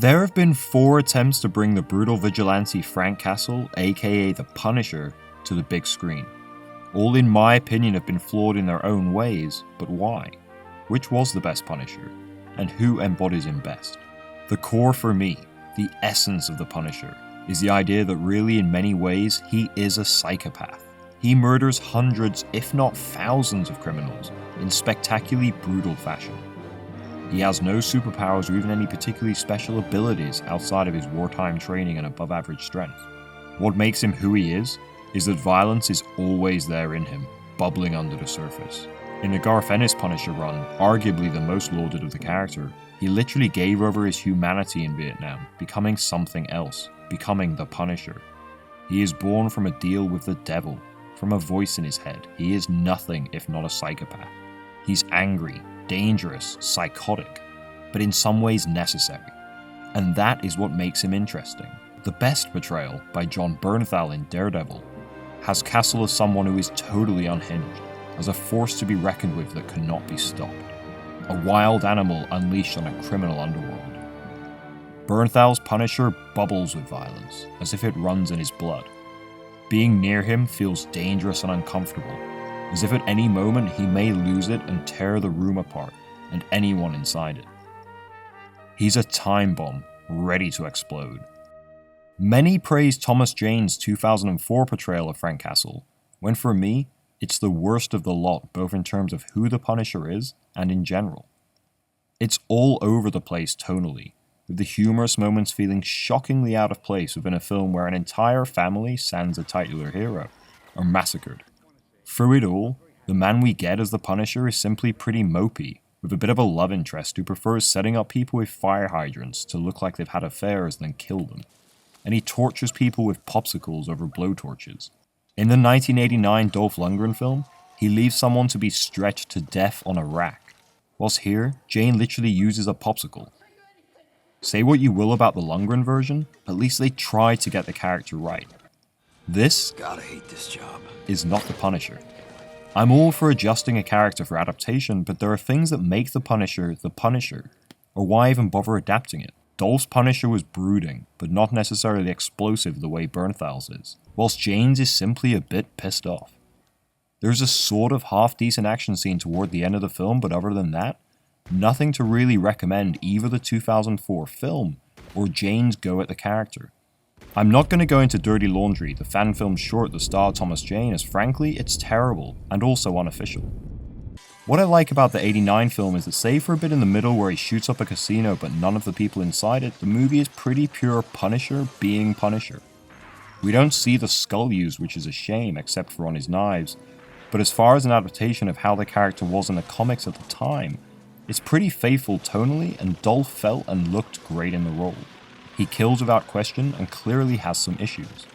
There have been 4 attempts to bring the brutal vigilante Frank Castle, aka the Punisher, to the big screen. All in my opinion have been flawed in their own ways, but why? Which was the best Punisher? And who embodies him best? The core for me, the essence of the Punisher, is the idea that really in many ways he is a psychopath. He murders hundreds, if not thousands of criminals, in spectacularly brutal fashion. He has no superpowers or even any particularly special abilities outside of his wartime training and above average strength. What makes him who he is that violence is always there in him, bubbling under the surface. In the Garth Ennis Punisher run, arguably the most lauded of the character, he literally gave over his humanity in Vietnam, becoming something else, becoming the Punisher. He is born from a deal with the devil, from a voice in his head. He is nothing if not a psychopath. He's angry, dangerous, psychotic, but in some ways necessary. And that is what makes him interesting. The best portrayal, by Jon Bernthal in Daredevil, has Castle as someone who is totally unhinged, as a force to be reckoned with that cannot be stopped. A wild animal unleashed on a criminal underworld. Bernthal's Punisher bubbles with violence, as if it runs in his blood. Being near him feels dangerous and uncomfortable, as if at any moment he may lose it and tear the room apart, and anyone inside it. He's a time bomb, ready to explode. Many praise Thomas Jane's 2004 portrayal of Frank Castle, when for me, it's the worst of the lot both in terms of who the Punisher is and in general. It's all over the place tonally, with the humorous moments feeling shockingly out of place within a film where an entire family, sans a titular hero, are massacred. Through it all, the man we get as the Punisher is simply pretty mopey, with a bit of a love interest who prefers setting up people with fire hydrants to look like they've had affairs than kill them. And he tortures people with popsicles over blowtorches. In the 1989 Dolph Lundgren film, he leaves someone to be stretched to death on a rack, whilst here, Jane literally uses a popsicle. Say what you will about the Lundgren version, at least they tried to get the character right. This Gotta hate this job. Is not the Punisher. I'm all for adjusting a character for adaptation, but there are things that make the Punisher, or why even bother adapting it? Dolph's Punisher was brooding, but not necessarily explosive the way Bernthal's is, whilst Jane's is simply a bit pissed off. There's a sort of half-decent action scene toward the end of the film, but other than that, nothing to really recommend either the 2004 film or Jane's go at the character. I'm not going to go into Dirty Laundry, the fan film short that starred Thomas Jane, as frankly, it's terrible and also unofficial. What I like about the 89 film is that save for a bit in the middle where he shoots up a casino but none of the people inside it, the movie is pretty pure Punisher being Punisher. We don't see the skull used, which is a shame, except for on his knives, but as far as an adaptation of how the character was in the comics at the time, it's pretty faithful tonally and Dolph felt and looked great in the role. He kills without question and clearly has some issues.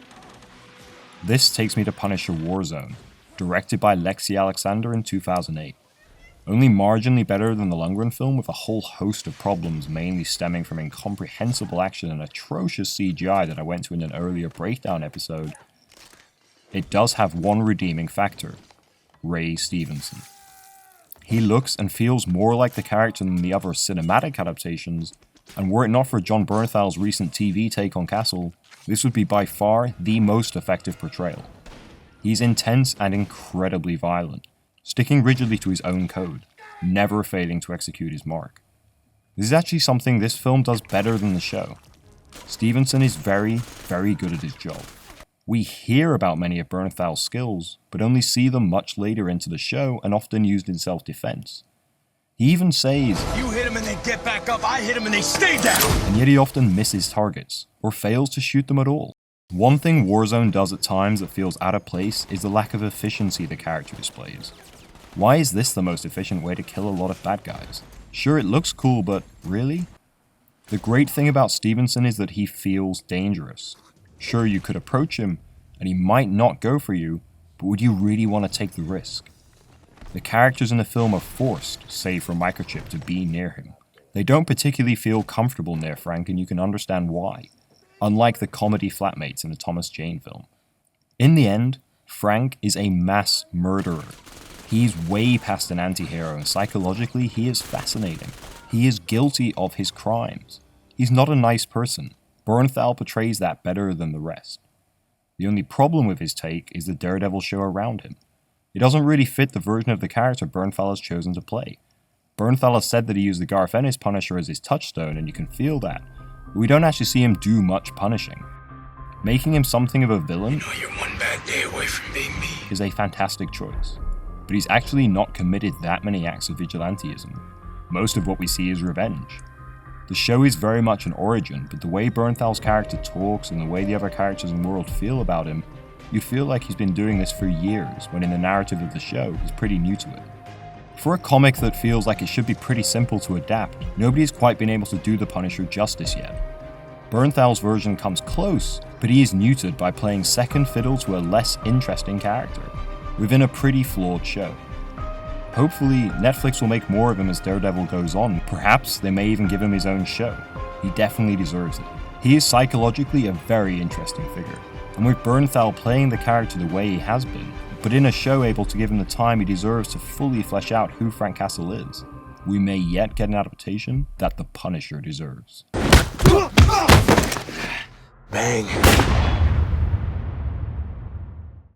This takes me to Punisher Warzone, directed by Lexi Alexander in 2008. Only marginally better than the Lundgren film with a whole host of problems mainly stemming from incomprehensible action and atrocious CGI that I went to in an earlier breakdown episode, it does have one redeeming factor: Ray Stevenson. He looks and feels more like the character than the other cinematic adaptations, and were it not for Jon Bernthal's recent TV take on Castle, this would be by far the most effective portrayal. He's intense and incredibly violent, sticking rigidly to his own code, never failing to execute his mark. This is actually something this film does better than the show. Stevenson is very, very good at his job. We hear about many of Bernthal's skills, but only see them much later into the show and often used in self-defense. He even says, "You hit him and they get back up, I hit him and they stay down!" and yet he often misses targets, or fails to shoot them at all. One thing Warzone does at times that feels out of place is the lack of efficiency the character displays. Why is this the most efficient way to kill a lot of bad guys? Sure, it looks cool, but really? The great thing about Stevenson is that he feels dangerous. Sure, you could approach him, and he might not go for you, but would you really want to take the risk? The characters in the film are forced, save for Microchip, to be near him. They don't particularly feel comfortable near Frank, and you can understand why, unlike the comedy flatmates in the Thomas Jane film. In the end, Frank is a mass murderer. He's way past an anti-hero, and psychologically he is fascinating. He is guilty of his crimes. He's not a nice person. Bernthal portrays that better than the rest. The only problem with his take is the Daredevil show around him. It doesn't really fit the version of the character Bernthal has chosen to play. Bernthal has said that he used the Garth Ennis Punisher as his touchstone, and you can feel that, but we don't actually see him do much punishing. Making him something of a villain You're one bad day away from being me. is a fantastic choice, but he's actually not committed that many acts of vigilantism. Most of what we see is revenge. The show is very much an origin, but the way Bernthal's character talks and the way the other characters in the world feel about him, you feel like he's been doing this for years, when in the narrative of the show, he's pretty new to it. For a comic that feels like it should be pretty simple to adapt, nobody has quite been able to do the Punisher justice yet. Bernthal's version comes close, but he is neutered by playing second fiddle to a less interesting character, within a pretty flawed show. Hopefully, Netflix will make more of him as Daredevil goes on. Perhaps they may even give him his own show. He definitely deserves it. He is psychologically a very interesting figure, and with Bernthal playing the character the way he has been, but in a show able to give him the time he deserves to fully flesh out who Frank Castle is, we may yet get an adaptation that the Punisher deserves. Bang.